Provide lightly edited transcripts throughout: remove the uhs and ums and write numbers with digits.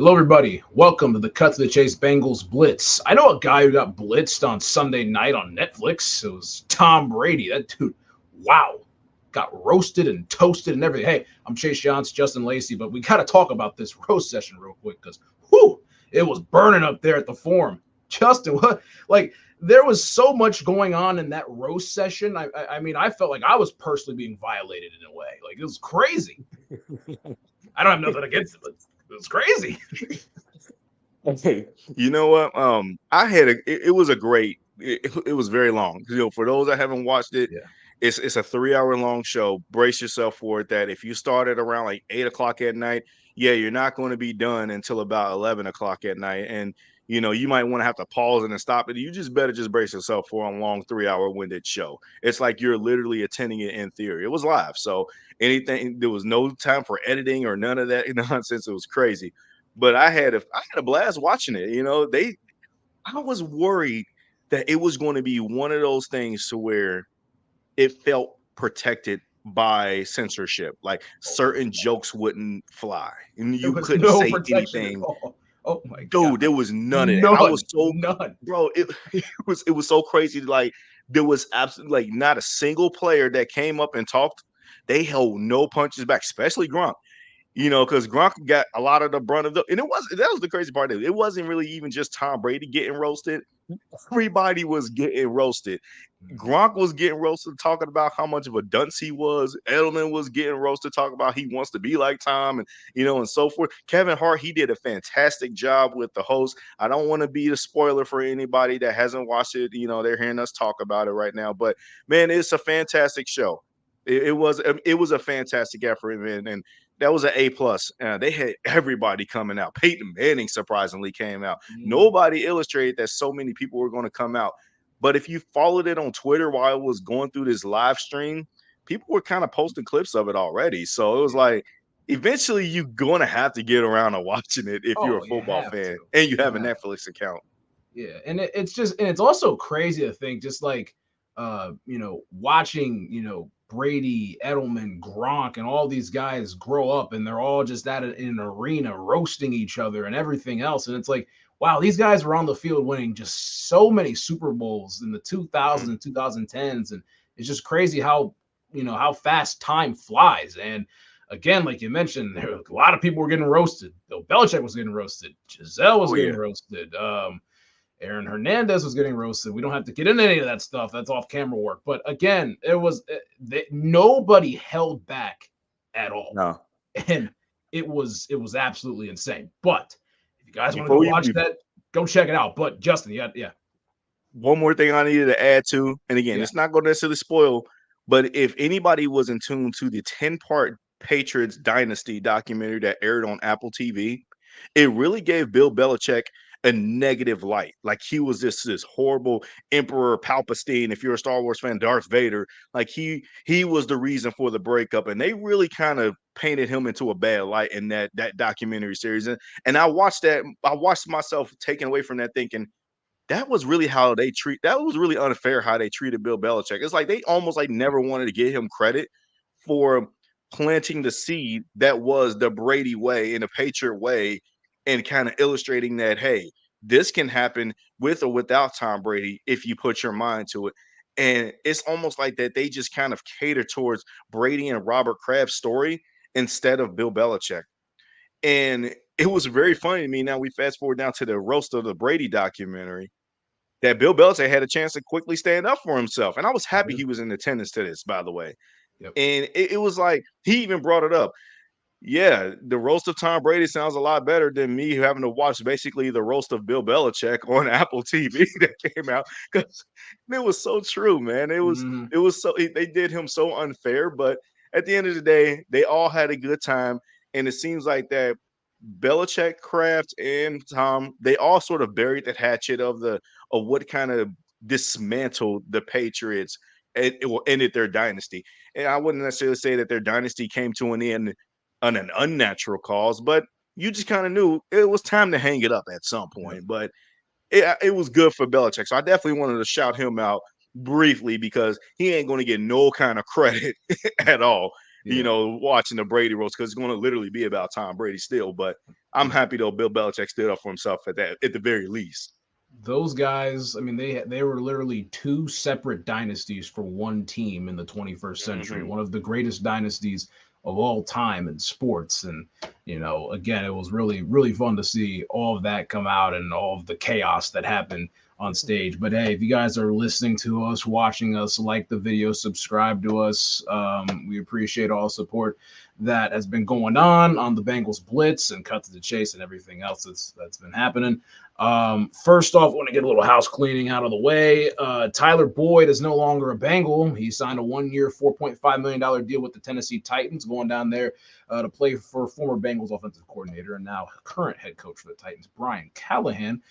Hello, everybody. Welcome to the Cut to the Chase Bengals Blitz. I know a guy who got blitzed on Sunday night on Netflix. It was Tom Brady. That dude, wow, got roasted and toasted and everything. Hey, I'm Chase Younts, Justin Lacey, but we got to talk about this roast session real quick because, whew, it was burning up there at the forum. Justin, what? Like, there was so much going on in that roast session. I mean, I felt like I was personally being violated in a way. Like, it was crazy. I don't have nothing against it, but it was crazy. Hey, you know what? I had it was a great. It was very long. For those that haven't watched it, Yeah. it's a 3 hour long show. Brace yourself for it. That if you started around like 8 o'clock at night, yeah, you're not going to be done until about 11 o'clock at night, and you might want to have to pause it and stop it. You just better just brace yourself for a long 3 hour winded show. It's like you're literally attending it in theory. It was live, so anything there was no time for editing or none of that nonsense. It was crazy. But I had a blast watching it. I was worried that it was going to be one of those things to where it felt protected by censorship. Like certain jokes wouldn't fly and There you was couldn't no say protection at anything. all. Oh my Dude, there god. was none of that. I was None. so None. bro, it was so crazy. Like there was absolutely like not a single player that came up and talked. They held no punches back, especially Gronk. Because Gronk got a lot of the brunt of and that was the crazy part of it. It wasn't really even just Tom Brady getting roasted. Everybody was getting roasted. Mhm. Gronk was getting roasted talking about how much of a dunce he was. Edelman was getting roasted talking about he wants to be like Tom and so forth. Kevin Hart, he did a fantastic job with the host. I don't want to be the spoiler for anybody that hasn't watched it. They're hearing us talk about it right now. But man, it's a fantastic show. It was a fantastic effort, man, and that was an A plus. They had everybody coming out. Peyton Manning surprisingly came out. Mm. Nobody illustrated that so many people were going to come out. But if you followed it on Twitter while it was going through this live stream, people were kind of posting clips of it already. So it was Yeah. like, eventually you're going to have to get around to watching it if you're a Oh, you football have fan to. and you You have a have. Netflix account. Yeah, and it's also crazy to think just like watching Brady, Edelman, Gronk, and all these guys grow up, and they're all just in an arena roasting each other and everything else, and it's like, wow, these guys were on the field winning just so many Super Bowls in the 2000s Mm. and 2010s, and it's just crazy how fast time flies. And again, like you mentioned, there a lot of people were getting roasted. Bill Belichick was getting roasted. Giselle was Oh, getting yeah. roasted. Aaron Hernandez was getting roasted. We don't have to get into any of that stuff. That's off camera work. But again, nobody held back at all, No. and it was absolutely insane. But if you guys want to Before go we, watch that, go check it out. But Justin, yeah, one more thing I needed to add to, and again, yeah, it's not going to necessarily spoil, but if anybody was in tune to the 10-part Patriots Dynasty documentary that aired on Apple TV, it really gave Bill Belichick a negative light. Like he was this horrible Emperor Palpatine. If you're a Star Wars fan, Darth Vader. Like he was the reason for the breakup, and they really kind of painted him into a bad light in that documentary series. And I watched that. I watched myself taken away from that, thinking that was really how they treat that was really unfair how they treated Bill Belichick. It's like they almost like never wanted to give him credit for planting the seed that was the Brady way in a Patriot way and kind of illustrating that, hey, this can happen with or without Tom Brady if you put your mind to it. And it's almost like that they just kind of cater towards Brady and Robert Kraft's story instead of Bill Belichick. And it was very funny to me. Now we fast forward down to the roast of the Brady documentary that Bill Belichick had a chance to quickly stand up for himself. And I was happy mhm, he was in attendance to this, by the way. yep, And it was like he even brought it up. Yeah, the roast of Tom Brady sounds a lot better than me having to watch basically the roast of Bill Belichick on Apple TV that came out because it was so true, man. It was mhm, it was so they did him so unfair, but at the end of the day, they all had a good time, and it seems like that Belichick, Kraft, and Tom, they all sort of buried that hatchet of what kind of dismantled the Patriots and it will ended their dynasty. And I wouldn't necessarily say that their dynasty came to an end on an unnatural cause, but you just kind of knew it was time to hang it up at some yep. point. But it was good for Belichick. So I definitely wanted to shout him out briefly because he ain't going to get no kind of credit at all. you Yeah. know, watching the Brady roast because it's going to literally be about Tom Brady still. But I'm happy though Bill Belichick stood up for himself at the very least. Those guys, I mean, they were literally two separate dynasties for one team in the 21st century. Mm-hmm. One of the greatest dynasties of all time in sports. And, again, it was really, really fun to see all of that come out and all of the chaos that happened on stage. But hey, if you guys are listening to us, watching us, like the video, subscribe to us. We appreciate all support that has been going on the Bengals Blitz and Cut to the Chase and everything else that's been happening. First off, I want to get a little house cleaning out of the way. Tyler Boyd is no longer a Bengal. He signed a 1-year, $4.5 million deal with the Tennessee Titans, going down there to play for former Bengals offensive coordinator and now current head coach for the Titans, Brian Callahan.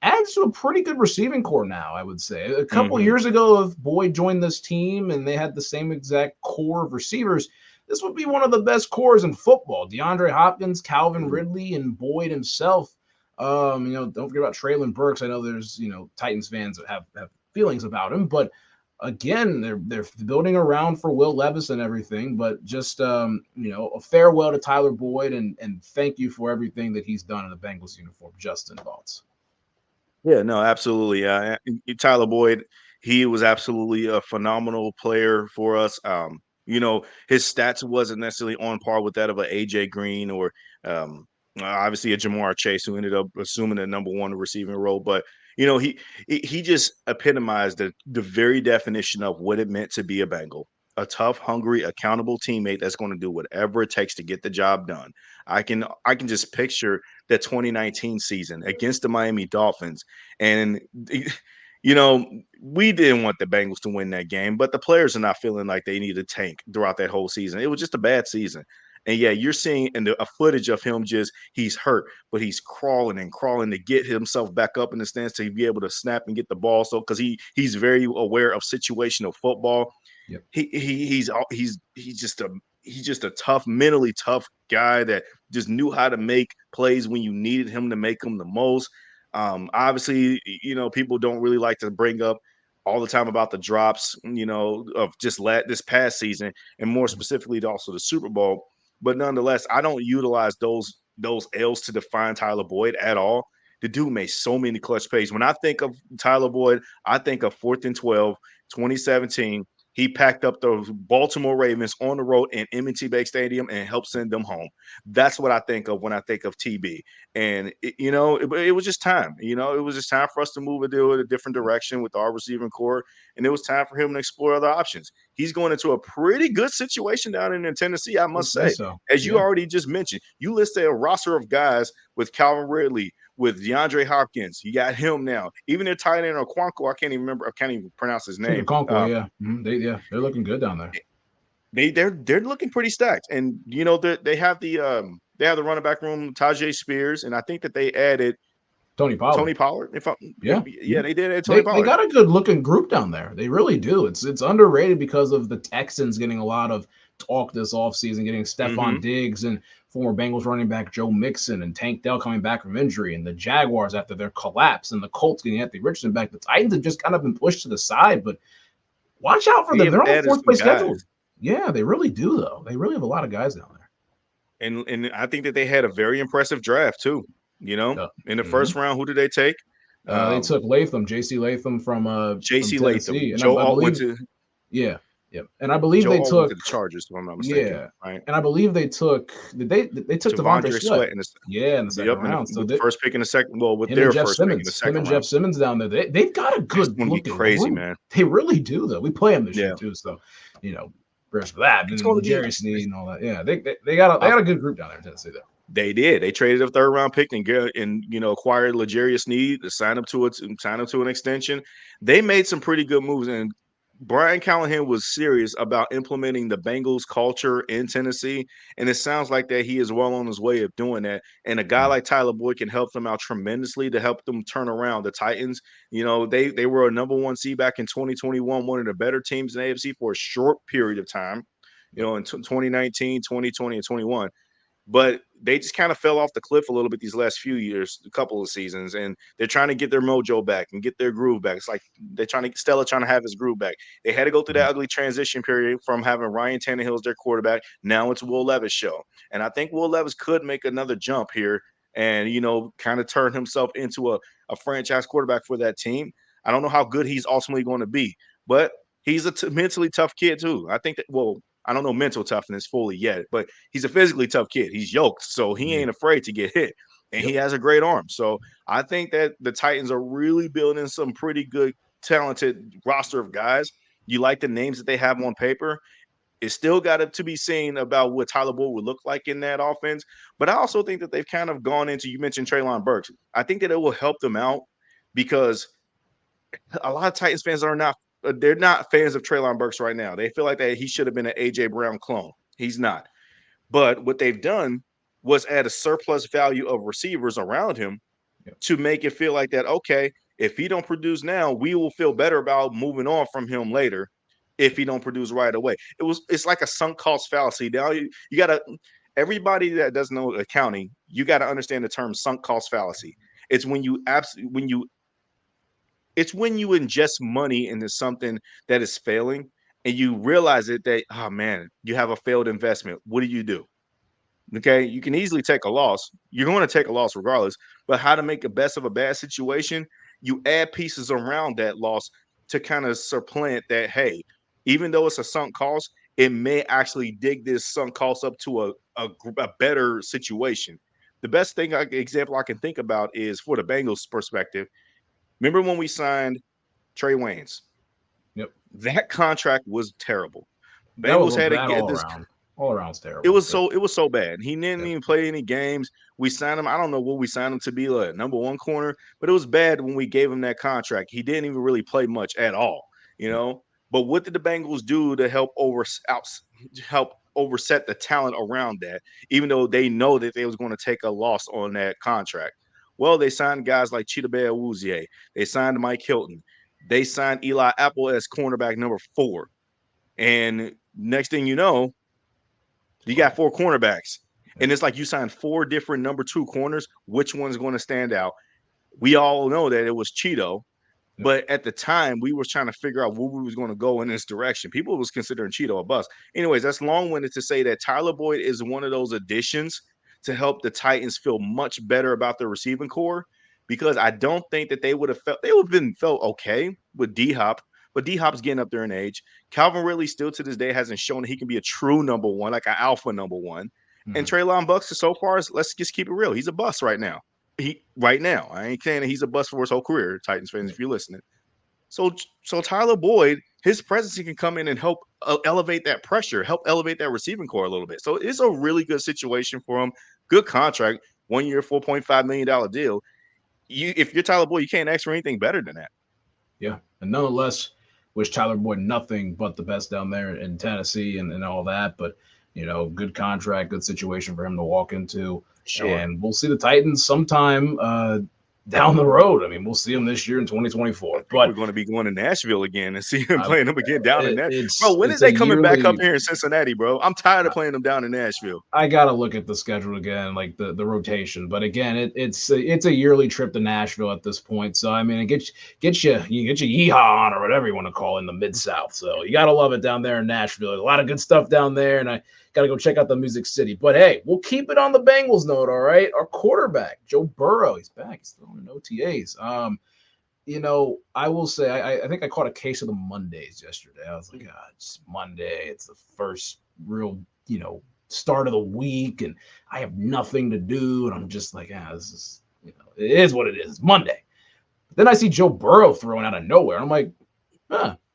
Adds to a pretty good receiving core now, I would say. A couple years ago, if Boyd joined this team and they had the same exact core of receivers, this would be one of the best cores in football. DeAndre Hopkins, Calvin Ridley, and Boyd himself. Don't forget about Treylon Burks. I know there's, Titans fans that have feelings about him, but again, they're building around for Will Levis and everything. But just a farewell to Tyler Boyd and thank you for everything that he's done in the Bengals uniform. Justin, thoughts? Yeah, no, absolutely. Tyler Boyd, he was absolutely a phenomenal player for us. His stats wasn't necessarily on par with that of a AJ Green or obviously a Jamar Chase, who ended up assuming the number one receiving role. But he just epitomized the very definition of what it meant to be a Bengal. A tough, hungry, accountable teammate that's going to do whatever it takes to get the job done. I can just picture the 2019 season against the Miami Dolphins. And, we didn't want the Bengals to win that game, but the players are not feeling like they need a tank throughout that whole season. It was just a bad season. And yeah, you're seeing a footage of him he's hurt, but he's crawling and crawling to get himself back up in the stance to be able to snap and get the ball. So because he's very aware of situational football. Yep. He's just a tough, mentally tough guy that just knew how to make plays when you needed him to make them the most. Obviously, people don't really like to bring up all the time about the drops, of just this past season, and more specifically also the Super Bowl. But nonetheless, I don't utilize those L's to define Tyler Boyd at all. The dude made so many clutch plays. When I think of Tyler Boyd, I think of 4th and 12, 2017. He packed up the Baltimore Ravens on the road in M&T Bank Stadium and helped send them home. That's what I think of when I think of TB. And, it was just time. It was just time for us to move a different direction with our receiving core. And it was time for him to explore other options. He's going into a pretty good situation down in Tennessee, I must say. So. As you already just mentioned, you listed a roster of guys with Calvin Ridley, with DeAndre Hopkins. You got him now. Even their tight end Okonkwo, I can't even pronounce his name. Okonkwo, yeah. They're looking good down there. They're looking pretty stacked. And they have the running back room, Tajay Spears, and I think that they added Tony Pollard. They did add Tony Pollard. They got a good looking group down there. They really do. It's underrated because of the Texans getting a lot of talk this offseason, getting Stephon Diggs and former Bengals running back Joe Mixon and Tank Dell coming back from injury, and the Jaguars after their collapse, and the Colts getting Anthony Richardson back. The Titans have just kind of been pushed to the side, but watch out for them. They're on the 4th place schedule. Yeah, they really do, though. They really have a lot of guys down there. And I think that they had a very impressive draft, too. In the first round, who did they take? They took Latham, J.C. Latham from J.C. Latham. And Joe Alt went to and I believe they took the Chargers, if I'm not mistaken. Yeah, right. And I believe they took Devontae Sweat. In the second round. So the first pick in the second. Well, with their first pick in the second round. Him and Jeff Simmons down there. They've got a good looking crazy group. Man. They really do, though. We play them this year too, so prayers for that. It's going to Jerry Sneed and all that. Yeah, they got a good group down there in Tennessee, though. They did. They traded a 3rd round pick and acquired L'Jarius Sneed to sign up to an extension. They made some pretty good moves, and Brian Callahan was serious about implementing the Bengals culture in Tennessee, and it sounds like that he is well on his way of doing that. And a guy like Tyler Boyd can help them out tremendously to help them turn around. The Titans, they were a number 1 seed back in 2021, one of the better teams in the AFC for a short period of time, in 2019, 2020, and 21. but they just kind of fell off the cliff a little bit these last few years, a couple of seasons, and they're trying to get their mojo back and get their groove back. It's like they're trying to Stella trying to have his groove back. They had to go through that ugly transition period from having Ryan Tannehill as their quarterback. Now it's Will Levis' show, and I think Will Levis could make another jump here and kind of turn himself into a franchise quarterback for that team. I don't know how good he's ultimately going to be, but he's a mentally tough kid too. I think that I don't know mental toughness fully yet, but he's a physically tough kid. He's yoked, so he ain't afraid to get hit, and he has a great arm. So I think that the Titans are really building some pretty good, talented roster of guys. You like the names that they have on paper. It's still got to be seen about what Tyler Boyd would look like in that offense. But I also think that they've kind of gone into, you mentioned Treylon Burks. I think that it will help them out because a lot of Titans fans are not they're not fans of Treylon Burks right now. They feel like that he should have been an AJ Brown clone. He's not. But what they've done was add a surplus value of receivers around him to make it feel like that, okay, if he don't produce now, we will feel better about moving on from him later if he don't produce right away. It's like a sunk cost fallacy. Now you gotta everybody that doesn't know accounting, you gotta understand the term sunk cost fallacy. It's when you it's when you ingest money into something that is failing and you realize that, oh man, you have a failed investment. What do? Okay, you can easily take a loss. You're going to take a loss regardless, but how to make the best of a bad situation, you add pieces around that loss to kind of supplant that, hey, even though it's a sunk cost, it may actually dig this sunk cost up to a better situation. The best example I can think about is for the Bengals perspective. Remember when we signed Trey Waynes? Yep. That contract was terrible. That was Bengals had to bad get all this. around. All around's It terrible. was so bad. He didn't even play any games. We signed him. I don't know what we signed him to be, like number one corner, but it was bad when we gave him that contract. He didn't even really play much at all, you know. But what did the Bengals do to help overset the talent around that? Even though they know that they was going to take a loss on that contract. Well, they signed guys like Chidobe Awuzie. They signed Mike Hilton. They signed Eli Apple as cornerback number 4. And next thing you know, you got 4 cornerbacks. And it's like you signed 4 different number 2 corners. Which one's going to stand out? We all know that it was Cheeto. But at the time, we were trying to figure out where we was going to go in this direction. People was considering Cheeto a bust. Anyways, that's long-winded to say that Tyler Boyd is one of those additions to help the Titans feel much better about their receiving core, because I don't think that they would have felt okay with D-Hop, but D-Hop's getting up there in age. Calvin Ridley still to this day hasn't shown that he can be a true number one, like an alpha number one. And Treylon Burks, so far, let's just keep it real. He's a bust right now. Right now, I ain't saying that he's a bust for his whole career, Titans fans, if you're listening. So Tyler Boyd, his presence can come in and help elevate that pressure, help elevate that receiving core a little bit. So it's a really good situation for him. Good contract, 1 year, $4.5 million deal. If you're Tyler Boyd, you can't ask for anything better than that. Yeah, and nonetheless, wish Tyler Boyd nothing but the best down there in Tennessee and all that. But good contract, good situation for him to walk into. Sure. And we'll see the Titans sometime down the road. I mean, we'll see them this year in 2024. But we're going to be going to Nashville again and see him playing them again down in Nashville. Bro, when is they coming back up here in Cincinnati, bro? I'm tired of playing them down in Nashville. I got to look at the schedule again, like the rotation. But again, it's a yearly trip to Nashville at this point. So I mean, it gets you yeehaw on, or whatever you want to call it, in the Mid-South. So you got to love it down there in Nashville. There's a lot of good stuff down there, and I got to go check out the Music City. But hey, we'll keep it on the Bengals note, all right? Our quarterback, Joe Burrow, he's back. He's throwing in OTAs. I will say, I think I caught a case of the Mondays yesterday. I was like, it's Monday. It's the first real, start of the week, and I have nothing to do. And I'm just like, this is, it is what it is. It's Monday. But then I see Joe Burrow throwing out of nowhere. I'm like,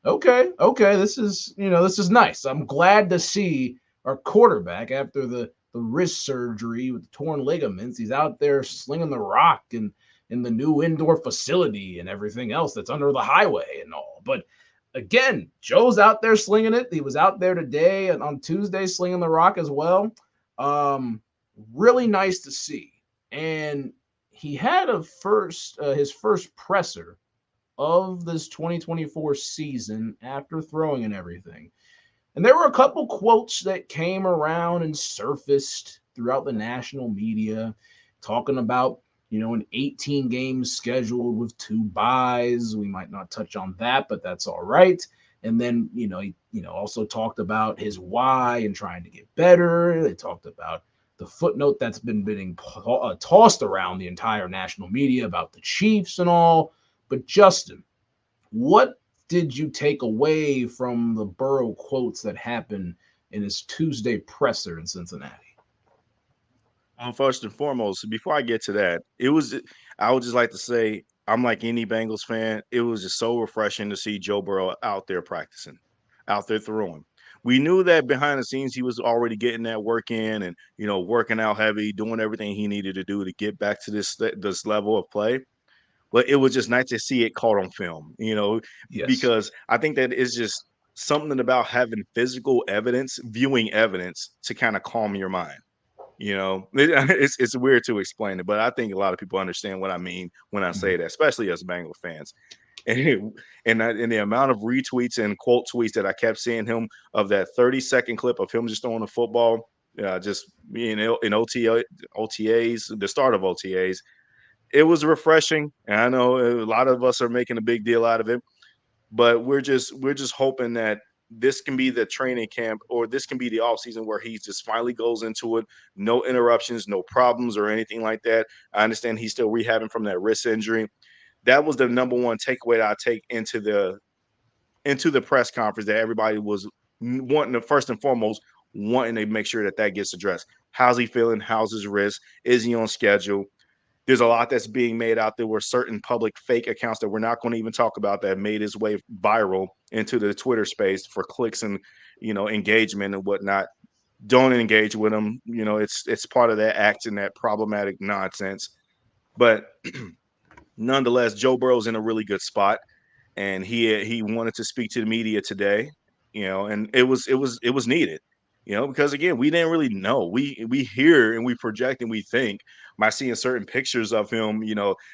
okay. This is nice. I'm glad to see our quarterback, after the wrist surgery with the torn ligaments, he's out there slinging the rock and in the new indoor facility and everything else that's under the highway and all. But again, Joe's out there slinging it. He was out there today and on Tuesday slinging the rock as well. Really nice to see. And he had his first presser of this 2024 season after throwing and everything. And there were a couple quotes that came around and surfaced throughout the national media, talking about, an 18 games scheduled with 2 buys. We might not touch on that, but that's all right. And then, he, also talked about his why and trying to get better. They talked about the footnote that's been being tossed around the entire national media about the Chiefs and all. But Justin, what did you take away from the Burrow quotes that happened in his Tuesday presser in Cincinnati? First and foremost, before I get to that, I would just like to say, I'm like any Bengals fan. It was just so refreshing to see Joe Burrow out there practicing, out there throwing. We knew that behind the scenes he was already getting that work in and working out heavy, doing everything he needed to do to get back to this level of play. But it was just nice to see it caught on film, Yes. because I think that it's just something about having physical evidence, viewing evidence to kind of calm your mind. It's weird to explain it, but I think a lot of people understand what I mean when I say Mhm. that, especially as Bengal fans. And the amount of retweets and quote tweets that I kept seeing him of that 30-second clip of him just throwing the football, just in OTAs, the start of OTAs, it was refreshing. And I know a lot of us are making a big deal out of it, but we're just hoping that this can be the training camp, or this can be the off season where he just finally goes into it, no interruptions, no problems or anything like that. I understand he's still rehabbing from that wrist injury. That was the number one takeaway that I take into the press conference, that everybody was wanting to, first and foremost, wanting to make sure that that gets addressed. How's he feeling? How's his wrist? Is he on schedule? There's a lot that's being made out there where certain public fake accounts that we're not going to even talk about that made its way viral into the Twitter space for clicks and engagement and whatnot. Don't engage with them. It's part of that act and that problematic nonsense. But nonetheless, Joe Burrow's in a really good spot, and he wanted to speak to the media today, and it was needed, because again, we didn't really know. We hear and we project and we think by seeing certain pictures of him,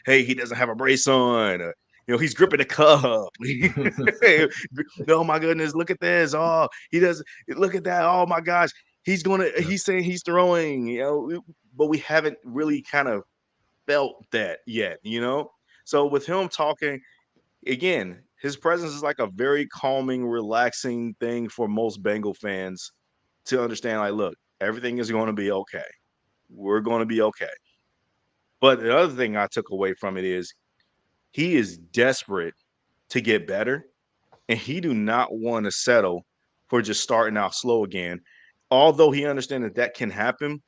hey, he doesn't have a brace on. He's gripping a cup. Oh my goodness, look at this. Oh, he does. Look at that. Oh my gosh, Yeah. he's saying he's throwing. But we haven't really kind of felt that yet. So with him talking again, his presence is like a very calming, relaxing thing for most Bengal fans to understand. Like, look, everything is going to be okay. We're going to be okay. But the other thing I took away from it is he is desperate to get better, and he do not want to settle for just starting out slow again. Although he understands that that can happen,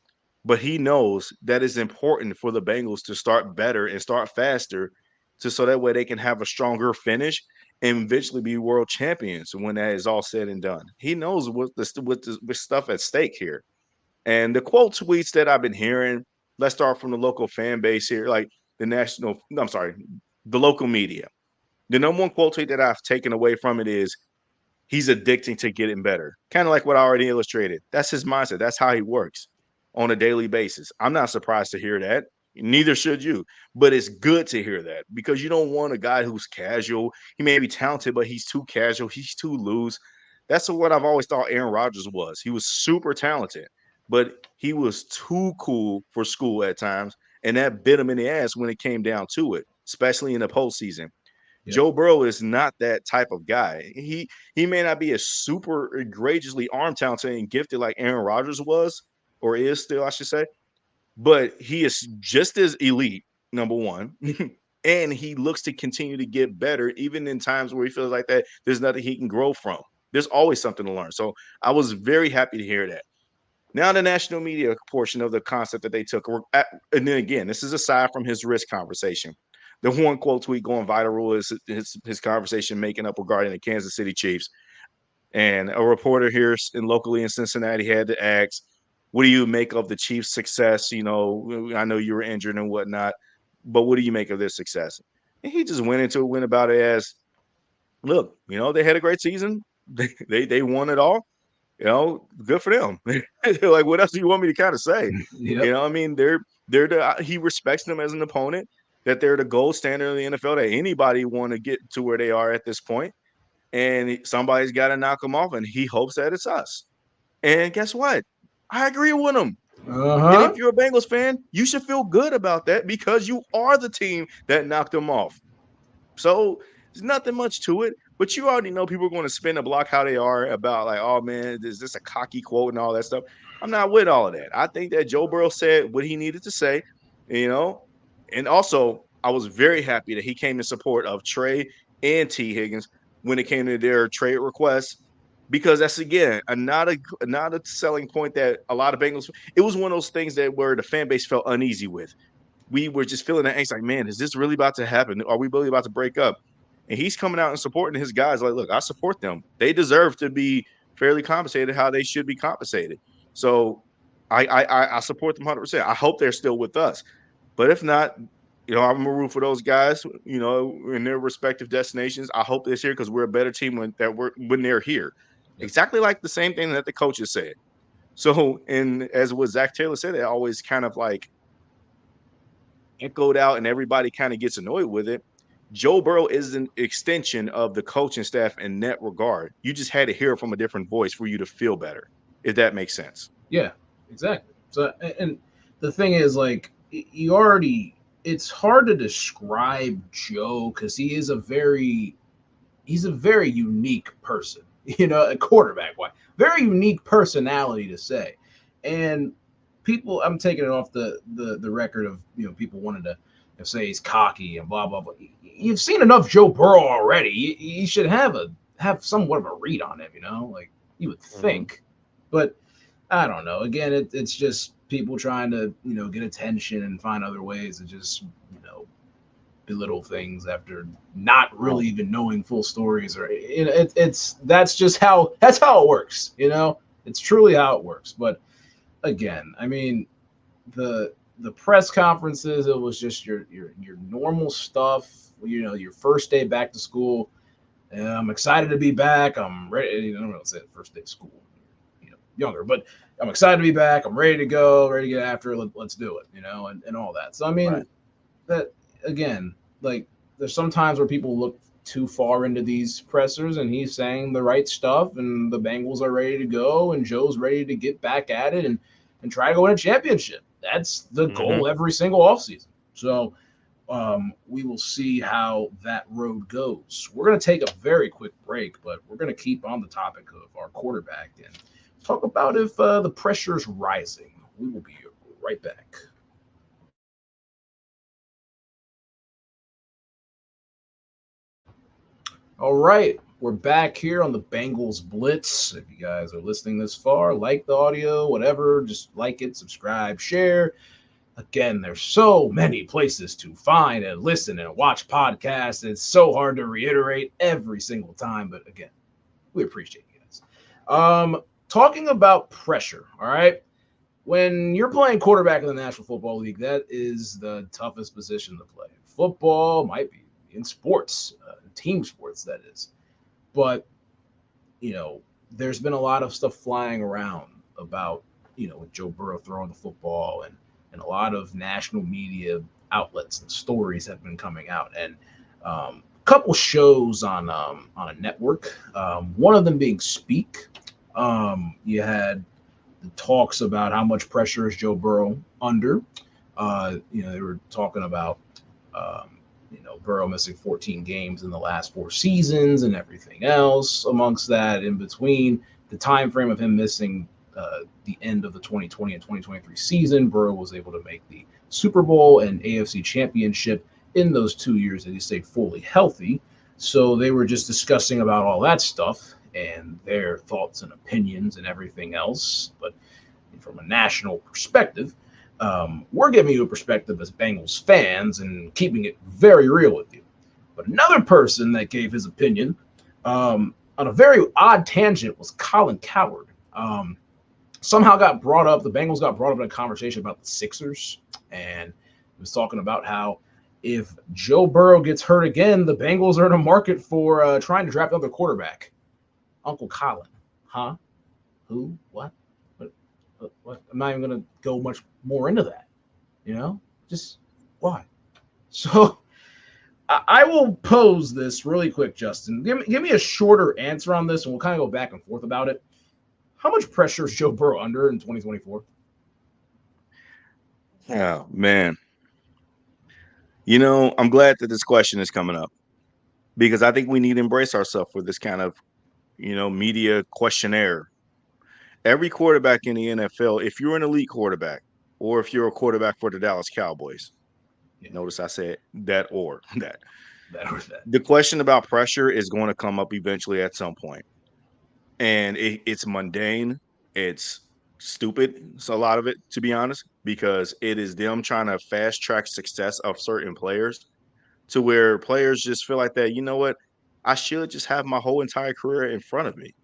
but he knows that it's important for the Bengals to start better and start faster, so that way they can have a stronger finish and eventually be world champions when that is all said and done. He knows what stuff at stake here. And the quote tweets that I've been hearing, let's start from the local fan base here, like I'm sorry, the local media. The number one quote tweet that I've taken away from it is he's addicting to getting better. Kind of like what I already illustrated. That's his mindset. That's how he works on a daily basis. I'm not surprised to hear that. Neither should you. But it's good to hear that, because you don't want a guy who's casual. He may be talented, but he's too casual. He's too loose. That's what I've always thought Aaron Rodgers was. He was super talented, but he was too cool for school at times. And that bit him in the ass when it came down to it, especially in the postseason. Yep. Joe Burrow is not that type of guy. He may not be as super egregiously arm talented and gifted like Aaron Rodgers was, or is still, I should say, but he is just as elite, number one. And he looks to continue to get better, even in times where he feels like that there's nothing he can grow from. There's always something to learn. So I was very happy to hear that. Now the national media portion of the concept that they took, and then again, this is aside from his risk conversation. The one quote tweet going viral is his conversation making up regarding the Kansas City Chiefs. And a reporter here locally in Cincinnati had to ask, "What do you make of the Chiefs' success? I know you were injured and whatnot, but what do you make of their success?" And he just went about it as, "Look, they had a great season. They won it all. Good for them." Like, what else do you want me to kind of say? Yep. I mean, he respects them as an opponent, that they're the gold standard of the NFL, that anybody want to get to where they are at this point, and somebody's got to knock them off, and he hopes that it's us. And guess what? I agree with him. And if you're a Bengals fan, you should feel good about that because you are the team that knocked them off. So there's nothing much to it, but you already know people are going to spin the block how they are about like, oh man, is this a cocky quote and all that stuff. I'm not with all of that. I think that Joe Burrow said what he needed to say, you know, and also I was very happy that he came in support of Trey and T. Higgins when it came to their trade requests. Because that's again not a selling point that a lot of Bengals. It was one of those things that where the fan base felt uneasy with. We were just feeling that angst, like, man, is this really about to happen? Are we really about to break up? And he's coming out and supporting his guys. Like, look, I support them. They deserve to be fairly compensated how they should be compensated. So I support them 100%. I hope they're still with us. But if not, I'm gonna root for those guys, in their respective destinations. I hope they're here because we're a better team when they're here. Exactly like the same thing that the coaches said. So, and as what Zach Taylor said, it always kind of like echoed out and everybody kind of gets annoyed with it. Joe Burrow is an extension of the coaching staff in that regard. You just had to hear it from a different voice for you to feel better, if that makes sense. Yeah, exactly. So, and the thing is, like, it's hard to describe Joe because he's a very unique person, a quarterback wise, very unique personality to say. And people, I'm taking it off the record of, people wanted to say he's cocky and blah, blah, blah. You've seen enough Joe Burrow already. You should have somewhat of a read on him, like you would think. But I don't know. Again, it's just people trying to, get attention and find other ways to just, belittle things after not really even knowing full stories, or that's just how it works. It's truly how it works. But again, I mean, the press conferences, it was just your normal stuff. Your first day back to school. I'm excited to be back. I'm ready. I don't know, say first day of school. Younger, but I'm excited to be back. I'm ready to go, ready to get after it. Let's do it, and all that. So I mean, that again, like there's some times where people look too far into these pressers, and he's saying the right stuff, and the Bengals are ready to go, and Joe's ready to get back at it and try to go win a championship. That's the goal every single offseason. So we will see how that road goes. We're going to take a very quick break, but we're going to keep on the topic of our quarterback and talk about if the pressure is rising. We will be right back. All right, we're back here on the Bengals Blitz. If you guys are listening this far, like the audio, whatever, just like it, subscribe, share. Again, there's so many places to find and listen and watch podcasts. It's so hard to reiterate every single time, but again, we appreciate you guys. Talking about pressure, all right? When you're playing quarterback in the National Football League, that is the toughest position to play. Football might be in sports, team sports, that is. But, there's been a lot of stuff flying around about, with Joe Burrow throwing the football, and a lot of national media outlets and stories have been coming out. And a couple shows on a network, one of them being Speak. You had the talks about how much pressure is Joe Burrow under. They were talking about, Burrow missing 14 games in the last 4 seasons and everything else amongst that. In between the time frame of him missing the end of the 2020 and 2023 season, Burrow was able to make the Super Bowl and AFC Championship in those 2 years that he stayed fully healthy. So they were just discussing about all that stuff and their thoughts and opinions and everything else. But from a national perspective, we're giving you a perspective as Bengals fans and keeping it very real with you. But another person that gave his opinion on a very odd tangent was Colin Cowherd. Somehow got brought up, the Bengals got brought up in a conversation about the Sixers, and he was talking about how if Joe Burrow gets hurt again, the Bengals are in a market for trying to draft another quarterback. Uncle Colin, huh? Who? What? What? I'm not even going to go much more into that. Just why? So I will pose this really quick, Justin. Give me a shorter answer on this, and we'll kind of go back and forth about it. How much pressure is Joe Burrow under in 2024? Yeah, man. I'm glad that this question is coming up because I think we need to embrace ourselves for this kind of, media questionnaire. Every quarterback in the NFL, if you're an elite quarterback or if you're a quarterback for the Dallas Cowboys, Yeah, notice I said that or that. that or that. The question about pressure is going to come up eventually at some point. And it's mundane. It's stupid. It's a lot of it, to be honest, because it is them trying to fast track success of certain players to where players just feel like that, you know what? I should just have my whole entire career in front of me.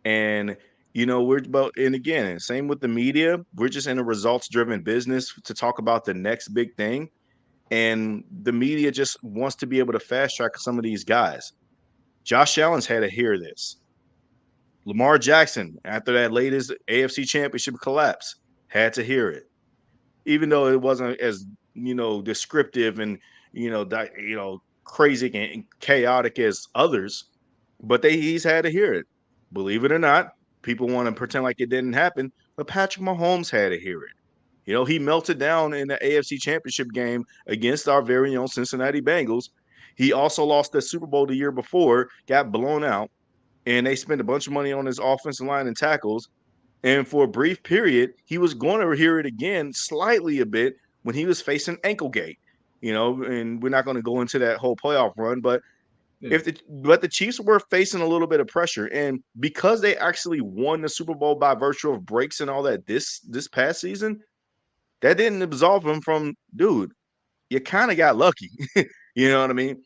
And we're about, and again, same with the media. We're just in a results driven business to talk about the next big thing. And the media just wants to be able to fast track some of these guys. Josh Allen's had to hear this. Lamar Jackson, after that latest AFC championship collapse, had to hear it. Even though it wasn't as, descriptive and, crazy and chaotic as others, but he's had to hear it. Believe it or not, people want to pretend like it didn't happen, but Patrick Mahomes had to hear it. He melted down in the AFC Championship game against our very own Cincinnati Bengals. He also lost the Super Bowl the year before, got blown out, and they spent a bunch of money on his offensive line and tackles. And for a brief period, he was going to hear it again slightly a bit when he was facing Anklegate. And we're not going to go into that whole playoff run, but Yeah, the Chiefs were facing a little bit of pressure, and because they actually won the Super Bowl by virtue of breaks and all that this past season, that didn't absolve him from, dude, you kind of got lucky. You know what I mean?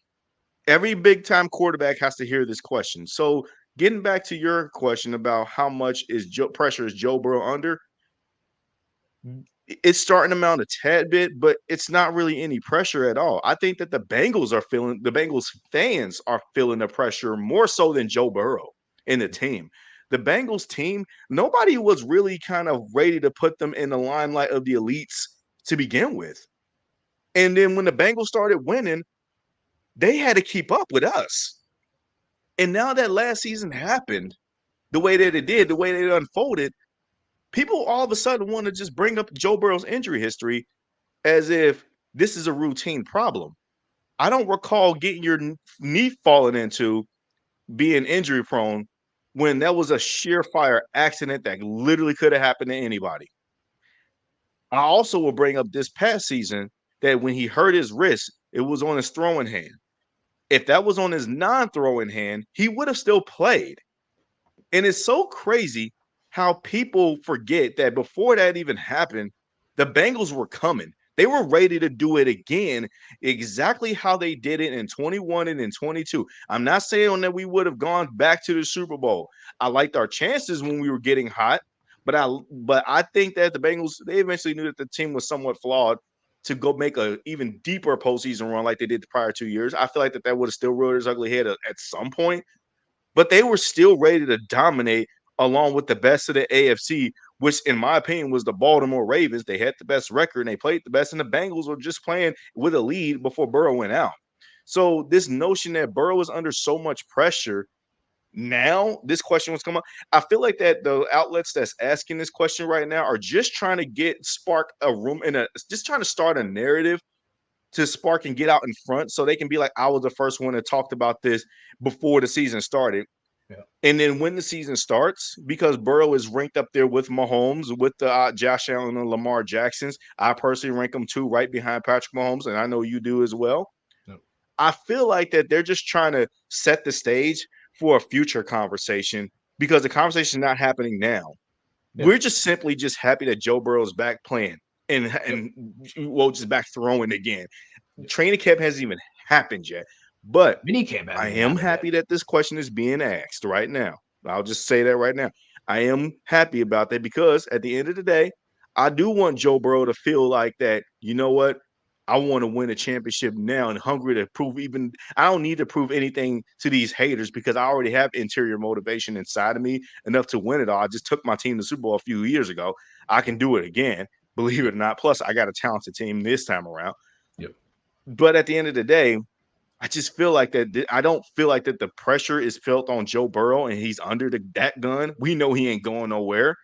Every big time quarterback has to hear this question. So getting back to your question about how much pressure is Joe Burrow under, it's starting to mount a tad bit, but it's not really any pressure at all. I think that the Bengals fans are feeling the pressure more so than Joe Burrow and the team. The Bengals team, nobody was really kind of ready to put them in the limelight of the elites to begin with. And then when the Bengals started winning, they had to keep up with us. And now that last season happened the way that it did, the way that it unfolded, people all of a sudden want to just bring up Joe Burrow's injury history as if this is a routine problem. I don't recall getting your knee falling into being injury prone when that was a sheer fire accident that literally could have happened to anybody. I also will bring up this past season that when he hurt his wrist, it was on his throwing hand. If that was on his non throwing hand, he would have still played. And it's so crazy how people forget that before that even happened, the Bengals were coming. They were ready to do it again, exactly how they did it in 21 and in 22. I'm not saying that we would have gone back to the Super Bowl. I liked our chances when we were getting hot, but I think that the Bengals, they eventually knew that the team was somewhat flawed to go make a even deeper postseason run like they did the prior 2 years. I feel like that would have still reared its ugly head at some point, but they were still ready to dominate along with the best of the AFC, which in my opinion was the Baltimore Ravens. They had the best record and they played the best, and the Bengals were just playing with a lead before Burrow went out. So this notion that Burrow is under so much pressure now, this question was coming up. I feel like that the outlets that's asking this question right now are just trying to spark a room and just trying to start a narrative to spark and get out in front so they can be like, I was the first one that talked about this before the season started. yeah, And then when the season starts, because Burrow is ranked up there with Mahomes, with the Josh Allen and Lamar Jacksons, I personally rank them two right behind Patrick Mahomes, and I know you do as well. yeah, I feel like that they're just trying to set the stage for a future conversation because the conversation is not happening now. yeah, We're just simply just happy that Joe Burrow's back playing and yep, and well, just back throwing again. yep. Training camp hasn't even happened yet, but Mini camp hasn't I even am happened yet. happy that this question is being asked right now. I'll just say that right now. I am happy about that because at the end of the day, I do want Joe Burrow to feel like that, you know what? I want to win a championship now and hungry to prove even I don't need to prove anything to these haters because I already have interior motivation inside of me enough to win it all. I just took my team to the Super Bowl a few years ago. I can do it again, believe Yep, it or not. Plus, I got a talented team this time around. yep. But at the end of the day, I just feel like that. I don't feel like that the pressure is felt on Joe Burrow and he's under that gun. We know he ain't going nowhere.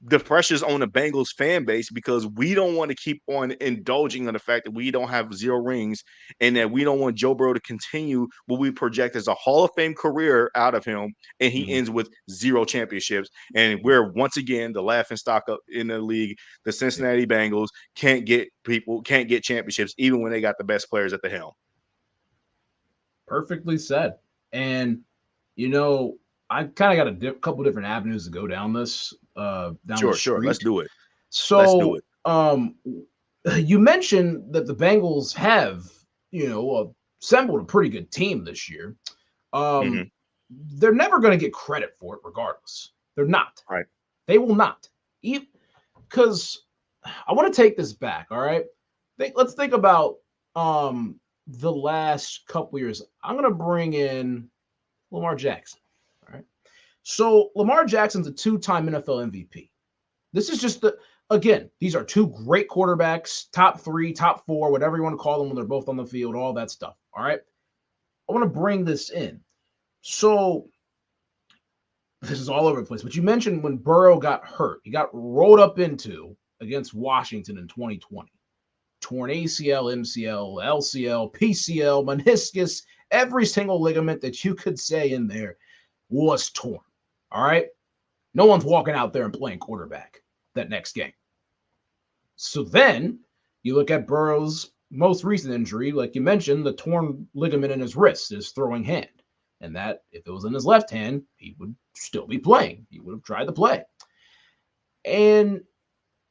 the pressure's on the Bengals fan base because we don't want to keep on indulging in the fact that we don't have 0 rings and that we don't want Joe Burrow to continue what we project as a Hall of Fame career out of him, and he ends with 0 championships. And we're once again the laughing stock up in the league. The Cincinnati Bengals can't get championships even when they got the best players at the helm. Perfectly said. And I kind of got a couple different avenues to go down this. Sure. Let's do it. So, you mentioned that the Bengals have, assembled a pretty good team this year. They're never going to get credit for it, regardless. They're not. Right. They will not. Because I want to take this back. All right. Let's think about the last couple years. I'm going to bring in Lamar Jackson. All right. So Lamar Jackson's a 2-time NFL MVP. This is just these are 2 great quarterbacks, top 3, top 4, whatever you want to call them when they're both on the field, all that stuff. All right. I want to bring this in. So this is all over the place, but you mentioned when Burrow got hurt, he got rolled up into against Washington in 2020. Torn ACL, MCL, LCL, PCL, meniscus, every single ligament that you could say in there was torn. All right. No one's walking out there and playing quarterback that next game. So then you look at Burrow's most recent injury, like you mentioned, the torn ligament in his wrist, his throwing hand. And that if it was in his left hand, he would still be playing. He would have tried to play. And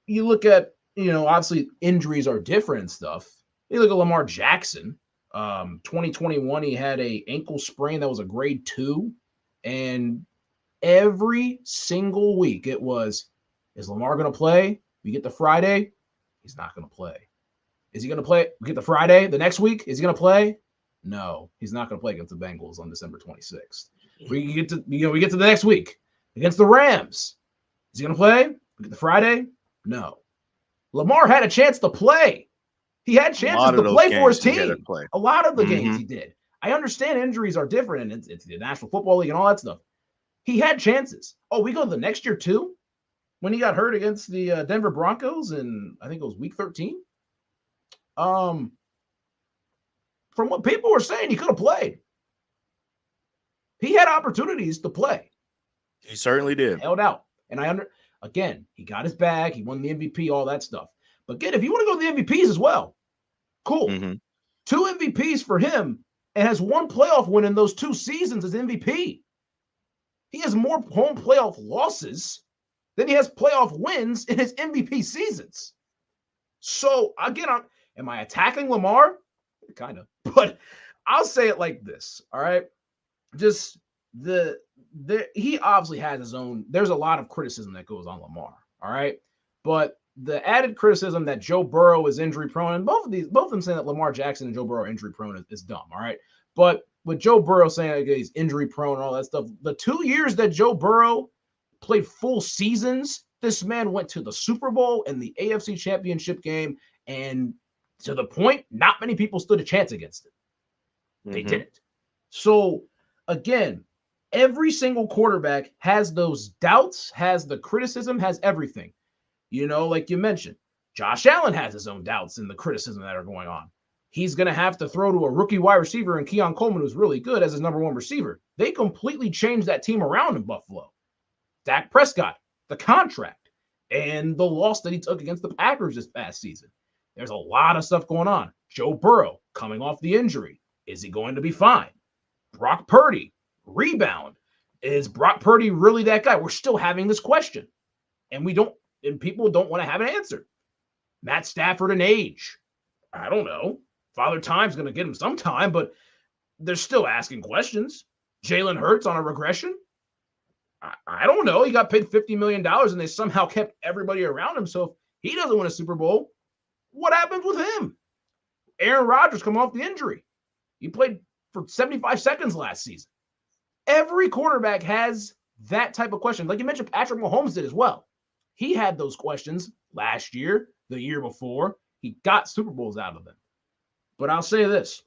you look at, obviously injuries are different and stuff. You look at Lamar Jackson. 2021, he had a ankle sprain that was a grade 2. And every single week it was, is Lamar going to play? We get to Friday, he's not going to play. Is he going to play? We get to Friday, the next week, is he going to play? No, he's not going to play against the Bengals on December 26th. We get to the next week against the Rams. Is he going to play? We get to Friday? No. Lamar had a chance to play. He had chances to play for his team. A lot of the games he did. I understand injuries are different, and it's the National Football League and all that stuff. He had chances. Oh, we go to the next year too? When he got hurt against the Denver Broncos in, I think it was week 13. From what people were saying, he could have played. He had opportunities to play. He certainly did. Held out. And again, he got his bag. He won the MVP, all that stuff. But again, if you want to go to the MVPs as well, cool. 2 MVPs for him and has 1 playoff win in those 2 seasons as MVP. He has more home playoff losses than he has playoff wins in his MVP seasons. So again, am I attacking Lamar? Kind of, but I'll say it like this. All right. Just he obviously has his own, there's a lot of criticism that goes on Lamar. All right. But the added criticism that Joe Burrow is injury prone, and both of them saying that Lamar Jackson and Joe Burrow are injury prone is dumb. All right. But with Joe Burrow saying he's injury prone and all that stuff, the 2 years that Joe Burrow played full seasons, this man went to the Super Bowl and the AFC Championship game, and to the point, not many people stood a chance against it. They didn't. So, again, every single quarterback has those doubts, has the criticism, has everything. Like you mentioned, Josh Allen has his own doubts and the criticism that are going on. He's going to have to throw to a rookie wide receiver and Keon Coleman, who's really good as his number 1 receiver. They completely changed that team around in Buffalo. Dak Prescott, the contract, and the loss that he took against the Packers this past season. There's a lot of stuff going on. Joe Burrow coming off the injury. Is he going to be fine? Brock Purdy, rebound. Is Brock Purdy really that guy? We're still having this question. And people don't want to have an answer. Matt Stafford and age. I don't know. Father Time's going to get him sometime, but they're still asking questions. Jalen Hurts on a regression. I don't know. He got paid $50 million and they somehow kept everybody around him. So if he doesn't win a Super Bowl, what happens with him? Aaron Rodgers coming off the injury. He played for 75 seconds last season. Every quarterback has that type of question. Like you mentioned, Patrick Mahomes did as well. He had those questions last year, the year before. He got Super Bowls out of them. But I'll say this.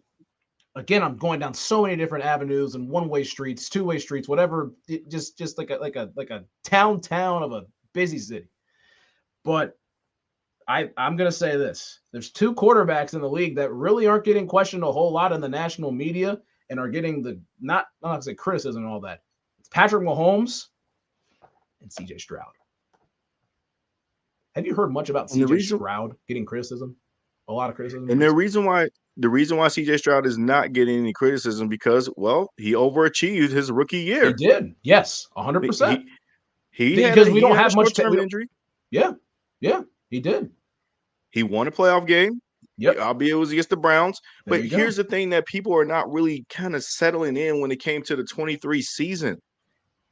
Again, I'm going down so many different avenues and one-way streets, two-way streets, whatever. Just like a town of a busy city. But I'm going to say this. There's two quarterbacks in the league that really aren't getting questioned a whole lot in the national media and are getting the not to say criticism and all that. It's Patrick Mahomes and CJ Stroud. Have you heard much about CJ Stroud getting criticism? A lot of criticism. And the reason why CJ Stroud is not getting any criticism because, well, he overachieved his rookie year. He did. Yes, 100%. He had we don't have much short-term injury. Yeah, he did. He won a playoff game. Yep. Albeit it was against the Browns. But here's the thing that people are not really kind of settling in when it came to the 23 season.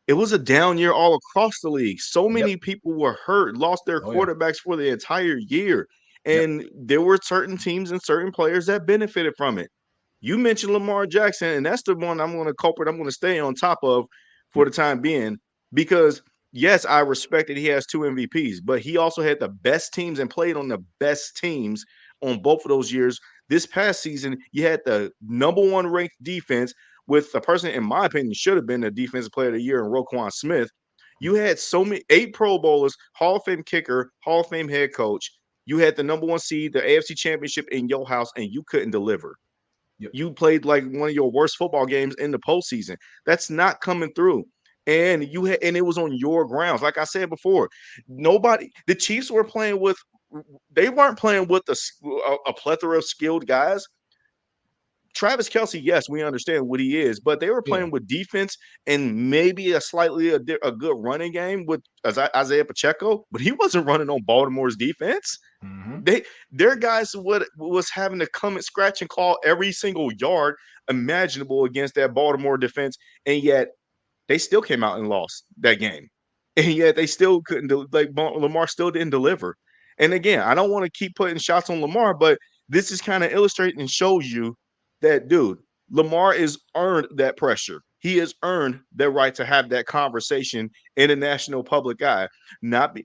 It was a down year all across the league. So many people were hurt, lost their quarterbacks for the entire year. And there were certain teams and certain players that benefited from it. You mentioned Lamar Jackson, and that's the one I'm going to stay on top of for the time being because – yes, I respect that he has 2 MVPs, but he also had the best teams and played on the best teams on both of those years. This past season, you had the number 1 ranked defense with a person, in my opinion, should have been the defensive player of the year in Roquan Smith. You had 8 Pro Bowlers, Hall of Fame kicker, Hall of Fame head coach. You had the number 1 seed, the AFC Championship in your house, and you couldn't deliver. Yep. You played like one of your worst football games in the postseason. That's not coming through. And it was on your grounds. Like I said before, the Chiefs were playing with, they weren't playing with a plethora of skilled guys. Travis Kelce, yes, we understand what he is, but they were playing with defense and maybe a good running game with Isaiah Pacheco, but he wasn't running on Baltimore's defense. Mm-hmm. Their guys was having to come and scratch and claw every single yard imaginable against that Baltimore defense, and yet they still came out and lost that game. And yet they still couldn't Lamar still didn't deliver. And again, I don't want to keep putting shots on Lamar, but this is kind of illustrating and shows you that, dude, Lamar has earned that pressure. He has earned the right to have that conversation in the national public eye, not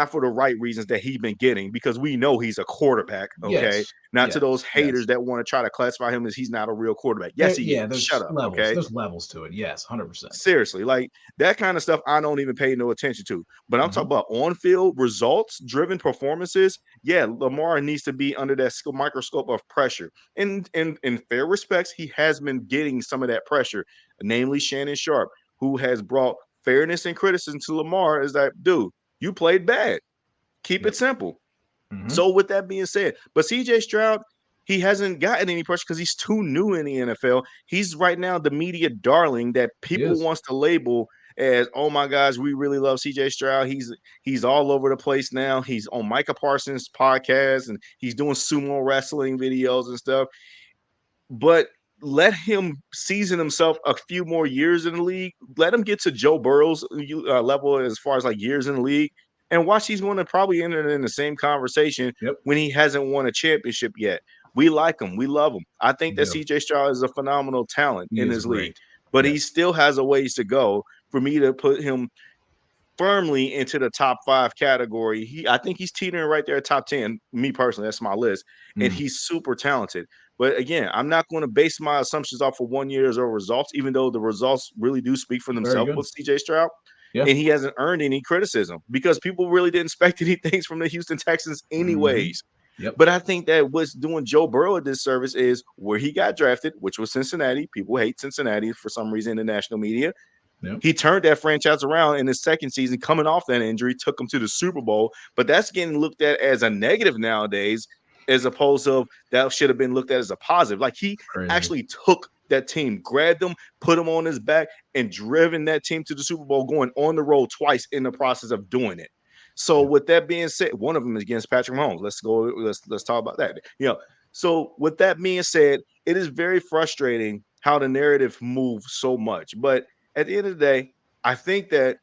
for the right reasons that he's been getting, because we know he's a quarterback, okay? Yes. Not to those haters that want to try to classify him as he's not a real quarterback. Yes, he is. Shut up, levels, okay? There's levels to it. Yes, 100%. Seriously, like that kind of stuff I don't even pay no attention to. But I'm talking about on-field results-driven performances. Yeah, Lamar needs to be under that microscope of pressure. And in fair respects, he has been getting some of that pressure, namely Shannon Sharp, who has brought fairness and criticism to Lamar is that, dude, you played bad. Keep it simple. Mm-hmm. So with that being said, but CJ Stroud, he hasn't gotten any pressure because he's too new in the NFL. He's right now the media darling that people wants to label as, oh my gosh, we really love CJ Stroud. He's all over the place now. He's on Micah Parsons' podcast and he's doing sumo wrestling videos and stuff. But let him season himself a few more years in the league. Let him get to Joe Burrow's level as far as like years in the league, and watch he's going to probably enter in the same conversation when he hasn't won a championship yet. We like him. We love him. I think that CJ Stroud is a phenomenal talent in this league, but he still has a ways to go for me to put him firmly into the top 5 category. I think he's teetering right there at top 10. Me personally, that's my list. And he's super talented. But again, I'm not going to base my assumptions off of 1 year's results, even though the results really do speak for themselves with CJ Stroud. Yeah. And he hasn't earned any criticism because people really didn't expect anything from the Houston Texans anyways. Yep. But I think that what's doing Joe Burrow a disservice is where he got drafted, which was Cincinnati. People hate Cincinnati for some reason in the national media. Yep. He turned that franchise around in his second season, coming off that injury, took him to the Super Bowl. But that's getting looked at as a negative nowadays, as opposed to that should have been looked at as a positive. Like he actually took that team, grabbed them, put them on his back, and driven that team to the Super Bowl, going on the road twice in the process of doing it. So with that being said, one of them is against Patrick Mahomes. Let's talk about that. So with that being said, it is very frustrating how the narrative moves so much. But at the end of the day, I think that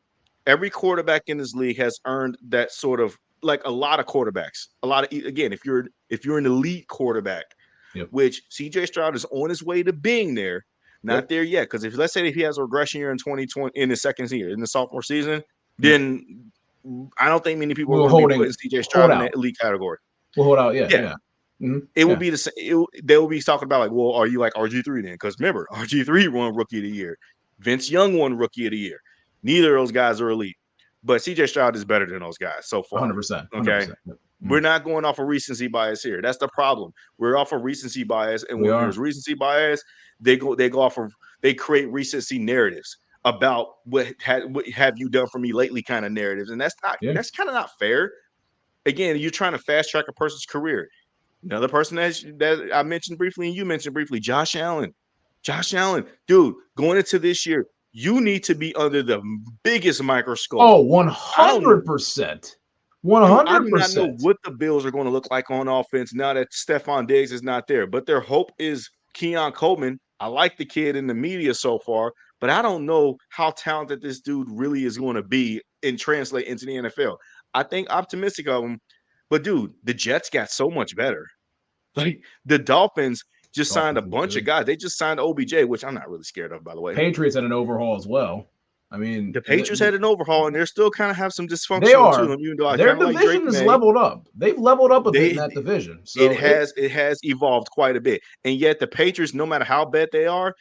every quarterback in this league has earned that sort of, like a lot of quarterbacks. Again, if you're an elite quarterback, which CJ Stroud is on his way to being there, not there yet. Because let's say if he has a regression year in 2020 in his second year, in the sophomore season, then I don't think many people are going to be putting CJ Stroud in that elite category. We'll hold out, yeah. Mm-hmm. It will be the same. They will be talking about like, well, are you like RG3 then? Because remember, RG3 won Rookie of the Year. Vince Young won Rookie of the Year. Neither of those guys are elite. but CJ Stroud is better than those guys so far. 100%. Okay. 100%. We're not going off of recency bias here. That's the problem. We're off of recency bias, and when there's recency bias, they go off of they create recency narratives about what have you done for me lately kind of narratives, and that's kind of not fair. Again, you're trying to fast track a person's career. Another person that I mentioned briefly, and you mentioned briefly, Josh Allen. Josh Allen, dude, going into this year, you need to be under the biggest microscope. Oh, 100%. 100%. I do not know what the Bills are going to look like on offense now that Stephon Diggs is not there. But their hope is Keon Coleman. I like the kid in the media so far, but I don't know how talented this dude really is going to be and translate into the NFL. I think optimistic of him, but dude, the Jets got so much better. Like the Dolphins just signed a bunch of guys. They just signed OBJ, which I'm not really scared of, by the way. Patriots had an overhaul as well. I mean, the Patriots had an overhaul, and they're still kind of have some dysfunction. They are. To them, even though their division is leveled up. They've leveled up a bit in that division. So it has evolved quite a bit. And yet the Patriots, no matter how bad they are,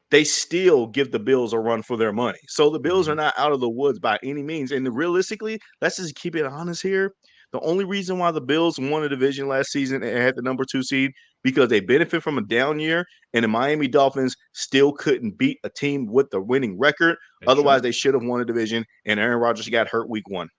they still give the Bills a run for their money. So the Bills are not out of the woods by any means. And realistically, let's just keep it honest here. The only reason why the Bills won the division last season and had the number 2 seed because they benefit from a down year, and the Miami Dolphins still couldn't beat a team with the winning record. Otherwise, they should have won the division, and Aaron Rodgers got hurt week 1.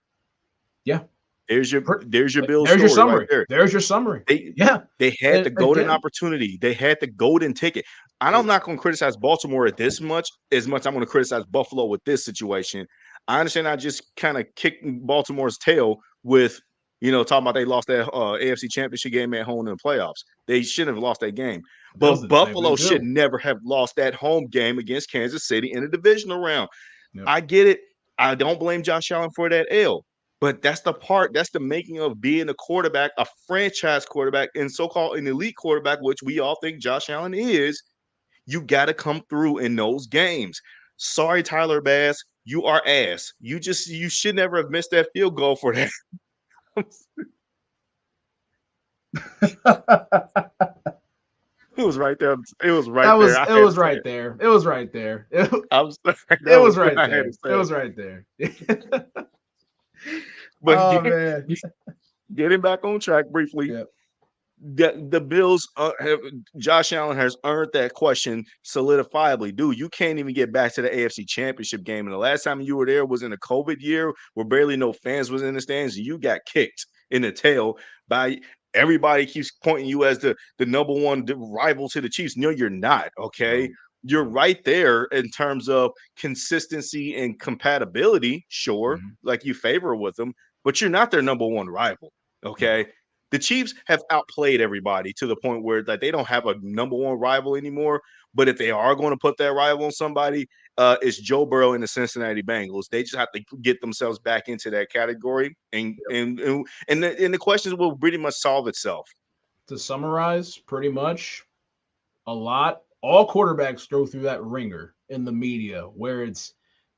Yeah. There's your Bills There's story your summary. Right there. There's your summary. They had the golden opportunity. They had the golden ticket. I'm not going to criticize Baltimore as much I'm going to criticize Buffalo with this situation. I understand I just kind of kicked Baltimore's tail with, talking about they lost that AFC Championship game at home in the playoffs. They shouldn't have lost that game. But Buffalo should never have lost that home game against Kansas City in a divisional round. Yep. I get it. I don't blame Josh Allen for that L. But that's the making of being a quarterback, a franchise quarterback, and so-called an elite quarterback, which we all think Josh Allen is. You got to come through in those games. Sorry, Tyler Bass, you are ass. You should never have missed that field goal for that. It was right there. It was right there. It was right there. It was right there. It was right there. It was right there. But getting back on track briefly, the Bills Josh Allen has earned that question solidifiably. Dude, you can't even get back to the AFC Championship game. And the last time you were there was in a COVID year where barely no fans was in the stands, and you got kicked in the tail by everybody keeps pointing you as the number one rival to the Chiefs. No, you're not, okay? You're right there in terms of consistency and compatibility, sure, like you favor with them, but you're not their number one rival, okay? The Chiefs have outplayed everybody to the point where they don't have a number one rival anymore. But if they are going to put that rival on somebody, it's Joe Burrow and the Cincinnati Bengals. They just have to get themselves back into that category, and the questions will pretty much solve itself. To summarize, pretty much, all quarterbacks go through that ringer in the media where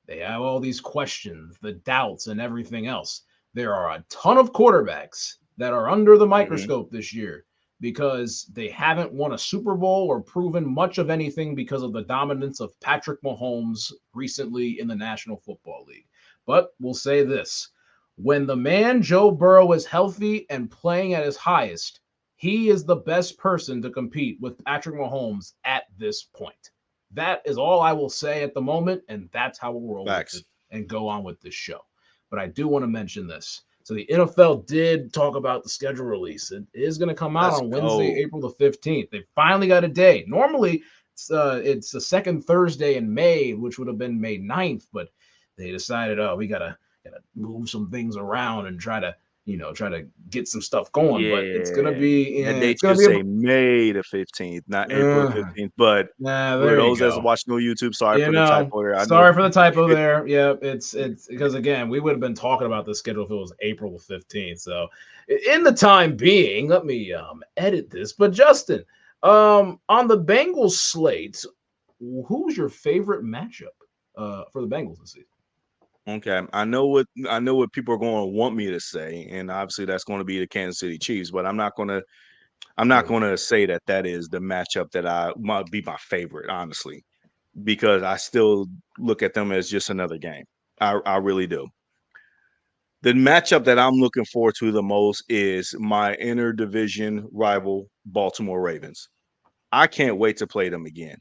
they have all these questions, the doubts, and everything else. There are a ton of quarterbacks that are under the microscope this year because they haven't won a Super Bowl or proven much of anything because of the dominance of Patrick Mahomes recently in the National Football League. But we'll say this. When the man Joe Burrow is healthy and playing at his highest, he is the best person to compete with Patrick Mahomes at this point. That is all I will say at the moment, and that's how we'll roll with it and go on with this show. But I do want to mention this. So the NFL did talk about the schedule release. It is going to come out on Wednesday, April the 15th. They finally got a day. Normally, it's the second Thursday in May, which would have been May 9th, but they decided, we gotta move some things around and try to get some stuff going. But it's gonna be it's gonna say May the 15th, not April 15th. But for those that watch no YouTube, sorry for the typo there. Sorry for the typo there. Yeah, it's because again, we would have been talking about the schedule if it was April the 15th. So in the time being, let me edit this. But Justin, on the Bengals slate, who's your favorite matchup for the Bengals this season? Okay, I know what people are going to want me to say, and obviously that's going to be the Kansas City Chiefs. But I'm not going to say that is the matchup that I might be my favorite, honestly, because I still look at them as just another game. I really do. The matchup that I'm looking forward to the most is my interdivision rival, Baltimore Ravens. I can't wait to play them again.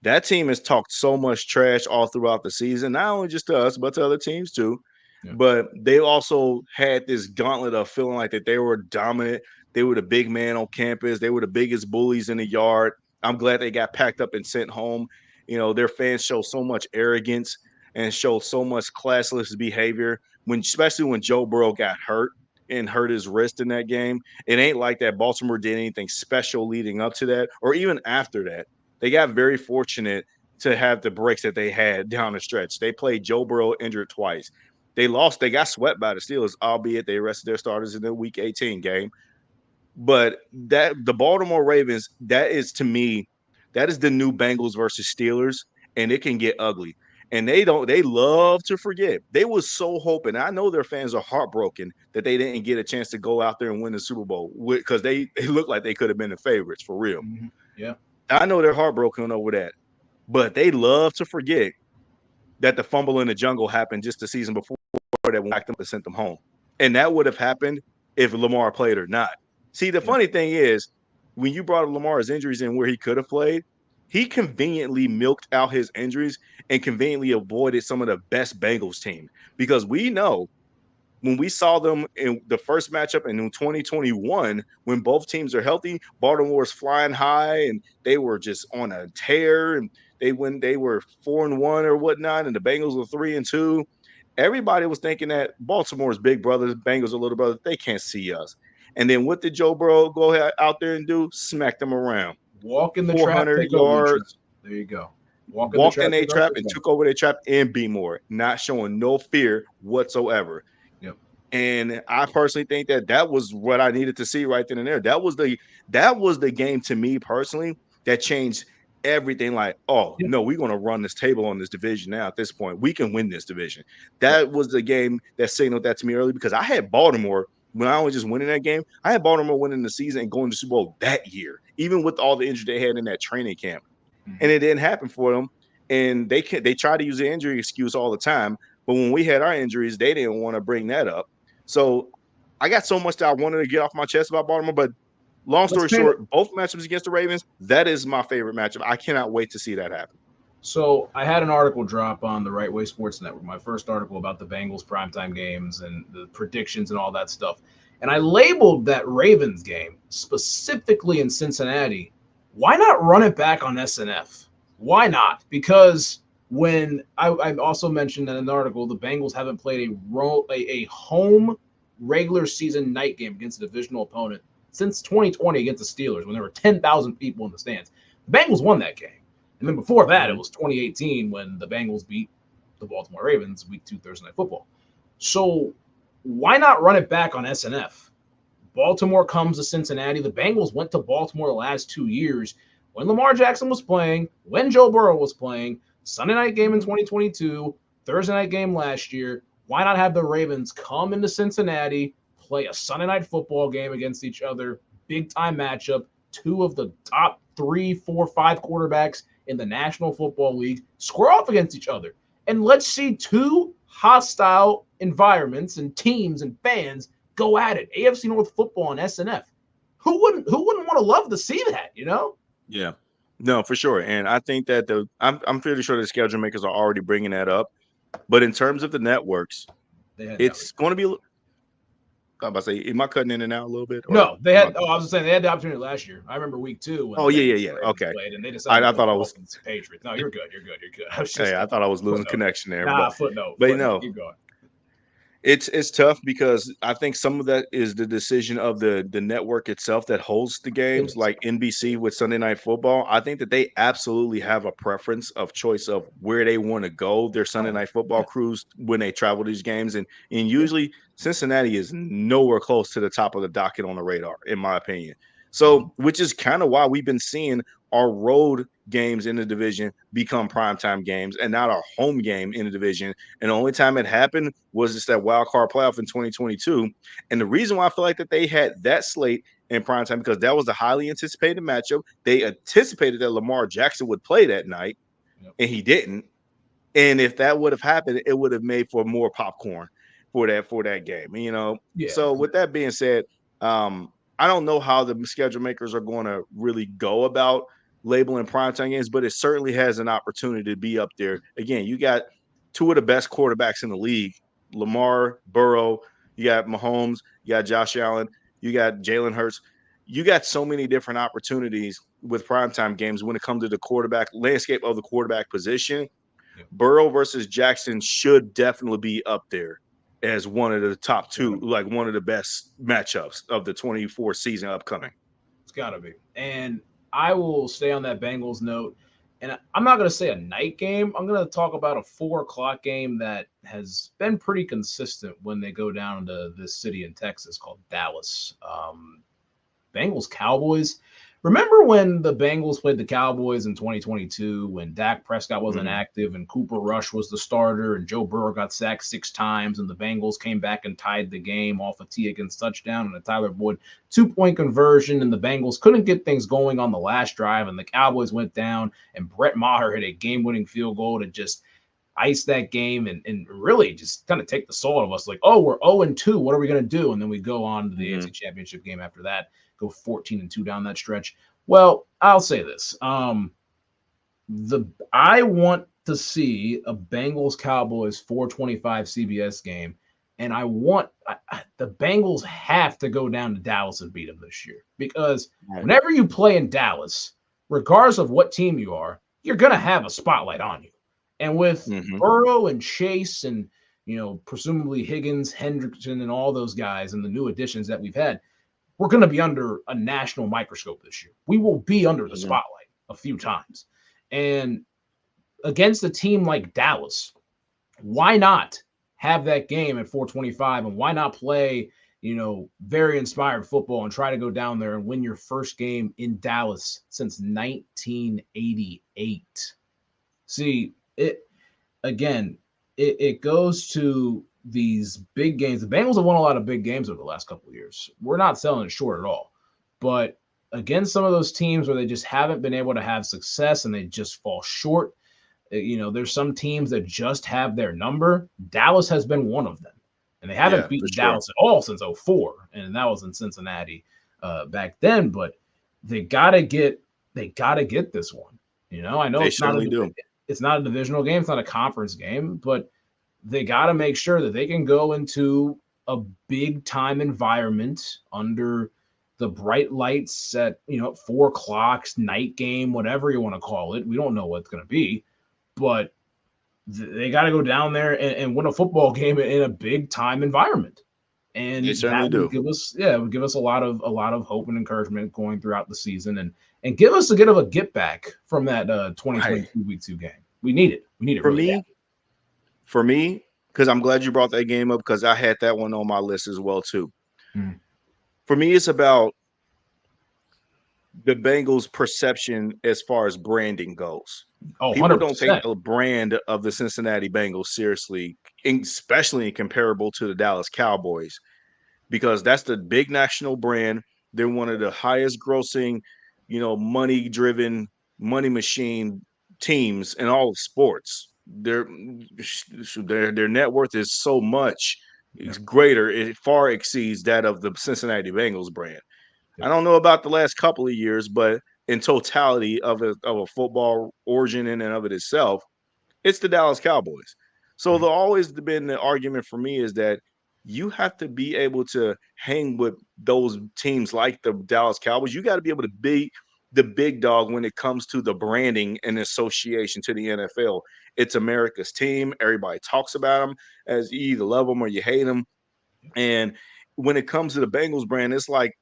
That team has talked so much trash all throughout the season, not only just to us, but to other teams too. Yeah. But they also had this gauntlet of feeling like that they were dominant. They were the big man on campus. They were the biggest bullies in the yard. I'm glad they got packed up and sent home. Their fans show so much arrogance and show so much classless behavior especially when Joe Burrow got hurt and hurt his wrist in that game. It ain't like that Baltimore did anything special leading up to that or even after that. They got very fortunate to have the breaks that they had down the stretch. They played Joe Burrow injured twice. They lost. They got swept by the Steelers, albeit they rested their starters in the Week 18 game. But that the Baltimore Ravens, that is to me, that is the new Bengals versus Steelers, and it can get ugly. And they love to forget. They was so hoping. I know their fans are heartbroken that they didn't get a chance to go out there and win the Super Bowl because they looked like they could have been the favorites for real. Mm-hmm. Yeah. I know they're heartbroken over that, but they love to forget that the fumble in the jungle happened just the season before that whacked them and sent them home. And that would have happened if Lamar played or not. See, the funny thing is, when you brought up Lamar's injuries and where he could have played, he conveniently milked out his injuries and conveniently avoided some of the best Bengals team. Because we know when we saw them in the first matchup in 2021, when both teams are healthy, Baltimore's flying high and they were just on a tear. And they were 4-1 or whatnot, and the Bengals were 3-2. Everybody was thinking that Baltimore's big brothers, Bengals are little brothers, they can't see us. And then what did Joe Burrow go out there and do? Smack them around. Walk in the 400 trap, take over the trap. yards. There you go. Walked in a trap and took over their trap and beat more, not showing no fear whatsoever. Yep. And I personally think that was what I needed to see right then and there. That was the game to me personally that changed everything. Like, no, we're going to run this table on this division now. At this point, we can win this division. That was the game that signaled that to me early because I had Baltimore. When I was just winning that game, I had Baltimore winning the season and going to Super Bowl that year, even with all the injury they had in that training camp. Mm-hmm. And it didn't happen for them. And they try to use the injury excuse all the time. But when we had our injuries, they didn't want to bring that up. So I got so much that I wanted to get off my chest about Baltimore. But long story short, both matchups against the Ravens, that is my favorite matchup. I cannot wait to see that happen. So I had an article drop on the Right Way Sports Network, my first article about the Bengals primetime games and the predictions and all that stuff. And I labeled that Ravens game specifically in Cincinnati. Why not run it back on SNF? Why not? Because when I also mentioned in an article, the Bengals haven't played a home regular season night game against a divisional opponent since 2020 against the Steelers when there were 10,000 people in the stands. The Bengals won that game. And then before that, it was 2018 when the Bengals beat the Baltimore Ravens Week 2 Thursday Night Football. So why not run it back on SNF? Baltimore comes to Cincinnati. The Bengals went to Baltimore the last 2 years when Lamar Jackson was playing, when Joe Burrow was playing, Sunday night game in 2022, Thursday night game last year. Why not have the Ravens come into Cincinnati, play a Sunday night football game against each other, big-time matchup, two of the top 3, 4, 5 quarterbacks in the National Football League square off against each other. And let's see two hostile environments and teams and fans go at it. AFC North football and SNF. Who wouldn't want to love to see that, you know? Yeah. No, for sure. And I think that I'm pretty sure the schedule makers are already bringing that up. But in terms of the networks, it's going to be I'm about to say, am I cutting in and out a little bit? No, they had. I was saying they had the opportunity last year. I remember week 2. When yeah. Okay. Played, and they decided I thought I was Patriots. No, you're good. I thought I was losing connection there. Footnote. No, keep going. It's tough because I think some of that is the decision of the network itself that holds the games, like NBC with Sunday Night Football. I think that they absolutely have a preference of choice of where they want to go their Sunday Night Football crews when they travel these games, and usually Cincinnati is nowhere close to the top of the docket on the radar, in my opinion. So, which is kind of why we've been seeing our road games in the division become primetime games and not our home game in the division. And the only time it happened was just that wild card playoff in 2022. And the reason why I feel like that they had that slate in primetime because that was a highly anticipated matchup. They anticipated that Lamar Jackson would play that night, and he didn't. And if that would have happened, it would have made for more popcorn. for that game. Yeah. So with that being said, I don't know how the schedule makers are going to really go about labeling primetime games, but it certainly has an opportunity to be up there. Again, you got two of the best quarterbacks in the league, Lamar, Burrow, you got Mahomes, you got Josh Allen, you got Jalen Hurts. You got so many different opportunities with primetime games when it comes to the quarterback landscape of the quarterback position. Yeah. Burrow versus Jackson should definitely be up there as one of the top two, like one of the best matchups of the 24 season upcoming. It's got to be. And I will stay on that Bengals note. And I'm not going to say a night game. I'm going to talk about a 4 o'clock game that has been pretty consistent when they go down to this city in Texas called Dallas. Bengals Cowboys. Remember when the Bengals played the Cowboys in 2022 when Dak Prescott wasn't active and Cooper Rush was the starter and Joe Burrow got sacked 6 times and the Bengals came back and tied the game off a T. Higgins touchdown and a Tyler Boyd 2-point conversion, and the Bengals couldn't get things going on the last drive and the Cowboys went down and Brett Maher hit a game-winning field goal to just ice that game and really just kind of take the soul out of us. Like, oh, we're 0-2. What are we going to do? And then we go on to the AFC Championship game after that, go 14-2 down that stretch. Well, I'll say this. I want to see a Bengals Cowboys 425 CBS game, and the Bengals have to go down to Dallas and beat them this year because whenever you play in Dallas, regardless of what team you are, you're going to have a spotlight on you. And with Burrow and Chase and, presumably Higgins, Hendrickson, and all those guys and the new additions that we've had, we're going to be under a national microscope this year. We will be under the spotlight a few times. And against a team like Dallas, why not have that game at 425 and why not play, very inspired football and try to go down there and win your first game in Dallas since 1988? See, it goes to these big games. The Bengals have won a lot of big games over the last couple of years. We're not selling it short at all. But against some of those teams where they just haven't been able to have success and they just fall short, there's some teams that just have their number. Dallas has been one of them. And they haven't beaten Dallas at all since 2004. And that was in Cincinnati back then. But they gotta get this one. I know it's not a divisional game, it's not a conference game, but they got to make sure that they can go into a big time environment under the bright lights at 4 o'clock, night game, whatever you want to call it. We don't know what it's going to be, but they got to go down there and win a football game in a big time environment. And they certainly do. It would give us a lot of hope and encouragement going throughout the season and give us a bit of a get back from that 2022 week 2 game. We need it. We need it. For me, because I'm glad you brought that game up because I had that one on my list as well too. For me, it's about the Bengals' perception as far as branding goes. People 100%. don't take the brand of the Cincinnati Bengals seriously, especially comparable to the Dallas Cowboys, because that's the big national brand. They're one of the highest grossing, money-driven, money machine teams in all of sports. Their net worth is so much greater. It far exceeds that of the Cincinnati Bengals brand. I don't know about the last couple of years, but in totality of a football origin in and of it itself, it's the Dallas Cowboys. So there's always been the argument for me is that you have to be able to hang with those teams like the Dallas Cowboys. You got to be able to be the big dog when it comes to the branding and association to the NFL. It's America's team. Everybody talks about them as you either love them or you hate them. And when it comes to the Bengals brand, it's like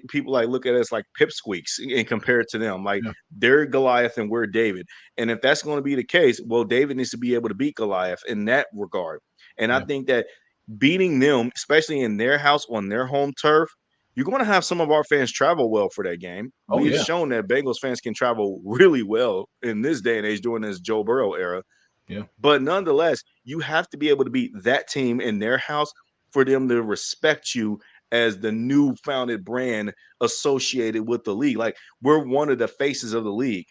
people like look at us like pipsqueaks and compare it to them. Like they're Goliath and we're David. And if that's going to be the case, well, David needs to be able to beat Goliath in that regard. And I think that beating them, especially in their house on their home turf, you're going to have some of our fans travel well for that game. We've shown that Bengals fans can travel really well in this day and age during this Joe Burrow era. Yeah. But nonetheless, you have to be able to beat that team in their house for them to respect you as the new founded brand associated with the league. Like we're one of the faces of the league.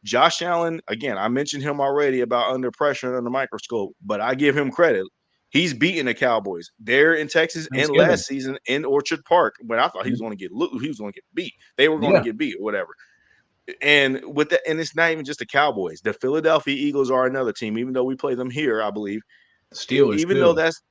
Josh Allen, again, I mentioned him already about under pressure and under microscope, but I give him credit. He's beating the Cowboys. They're in Texas and last season in Orchard Park, but I thought he was going to get beat. They were going to get beat or whatever. And with that, and it's not even just the Cowboys. The Philadelphia Eagles are another team, even though we play them here, I believe. Steelers, even though that's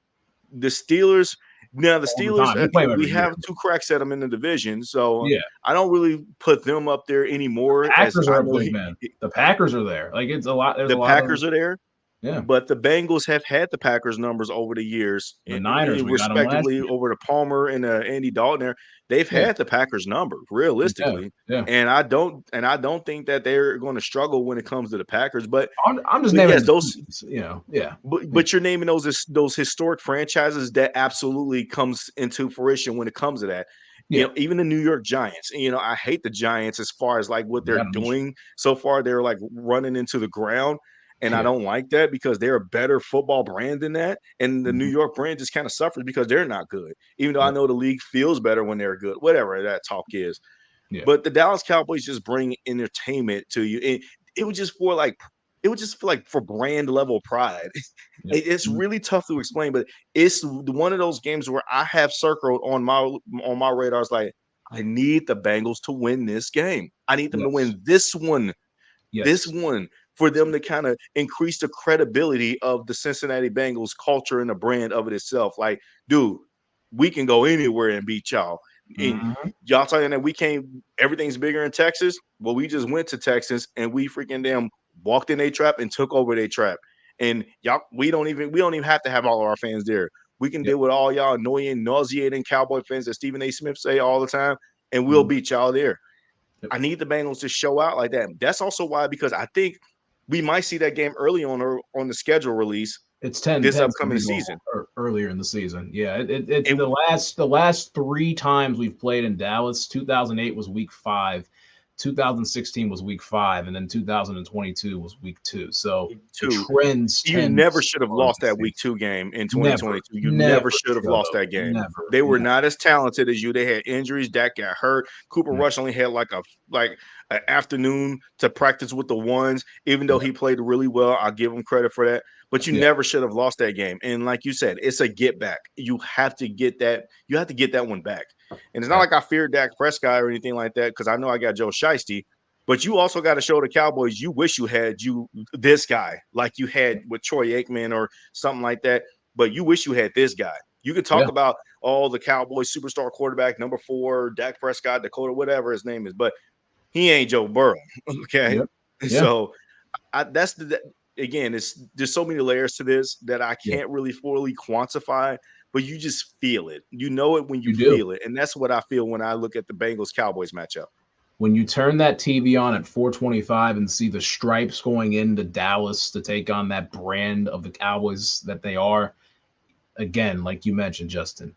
the Steelers. Now the Steelers, we have year. 2 cracks at them in the division, so I don't really put them up there anymore. The Packers are big, man. The Packers are there. Like it's a lot. The Packers are there. Yeah, but the Bengals have had the Packers numbers over the years, the Niners, respectively, over the Palmer and Andy Dalton. There, they've had the Packers number realistically, and I don't think that they're going to struggle when it comes to the Packers. But I'm just naming those, But you're naming those historic franchises that absolutely comes into fruition when it comes to that. You know, even the New York Giants. You know, I hate the Giants as far as like what they're doing so far. They're like running into the ground. And I don't like that because they're a better football brand than that. And the New York brand just kind of suffers because they're not good, even though I know the league feels better when they're good, whatever that talk is. But the Dallas Cowboys just bring entertainment to you. And it was just feel like for brand level pride. It's really tough to explain, but it's one of those games where I have circled on my radar. It's like, I need the Bengals to win this game. I need them to win this one. This one. For them to kind of increase the credibility of the Cincinnati Bengals culture and the brand of it itself. Like, dude, we can go anywhere and beat y'all. And y'all talking that we can't, everything's bigger in Texas. Well, we just went to Texas and we freaking damn walked in a trap and took over their trap. And y'all, we don't even have to have all of our fans there. We can deal with all y'all annoying, nauseating Cowboy fans that Stephen A. Smith say all the time, and we'll beat y'all there. I need the Bengals to show out like that. That's also why, because I think we might see that game early on the schedule release. It's 10 this upcoming season or earlier in the season. Yeah, it's the last 3 times we've played in Dallas. 2008 was week 5, 2016 was week 5, and then 2022 was week 2. So the trends. You never should have lost that week 2 game in 2022. You never should have lost that game. They were not as talented as you. They had injuries. Dak got hurt. Cooper Rush only had like an afternoon to practice with the ones. Even though he played really well, I'll give him credit for that. But you never should have lost that game. And like you said, it's a get back. You have to get that. You have to get that one back. And it's not like I fear Dak Prescott or anything like that, because I know I got Joe Shiesty. But you also got to show the Cowboys you wish you had this guy, like you had with Troy Aikman or something like that. But you wish you had this guy. You can talk about all the Cowboys superstar quarterback, number 4, Dak Prescott, Dakota, whatever his name is. But he ain't Joe Burrow. Okay. So again, there's so many layers to this that I can't really fully quantify, but you just feel it. You know it when you feel it. And that's what I feel when I look at the Bengals-Cowboys matchup. When you turn that TV on at 4:25 and see the stripes going into Dallas to take on that brand of the Cowboys that they are, again, like you mentioned, Justin,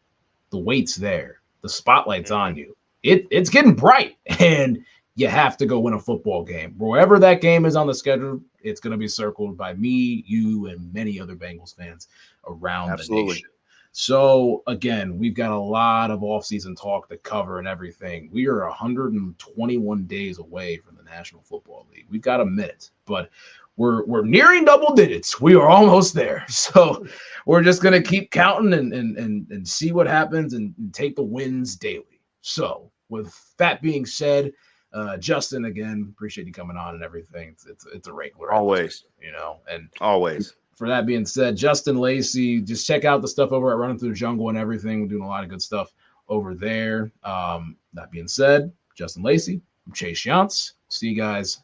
the weight's there. The spotlight's on you. It's getting bright, and you have to go win a football game. Wherever that game is on the schedule, it's going to be circled by me, you, and many other Bengals fans around the nation. So, again, we've got a lot of offseason talk to cover and everything. We are 121 days away from the National Football League. We've got a minute, but we're nearing double digits. We are almost there. So we're just going to keep counting and see what happens and take the wins daily. So with that being said, Justin, again, appreciate you coming on and everything. It's a regular. Always. And always. For that being said, Justin Lacey, just check out the stuff over at Running Through the Jungle and everything. We're doing a lot of good stuff over there. That being said, Justin Lacey, I'm Chase Younts. See you guys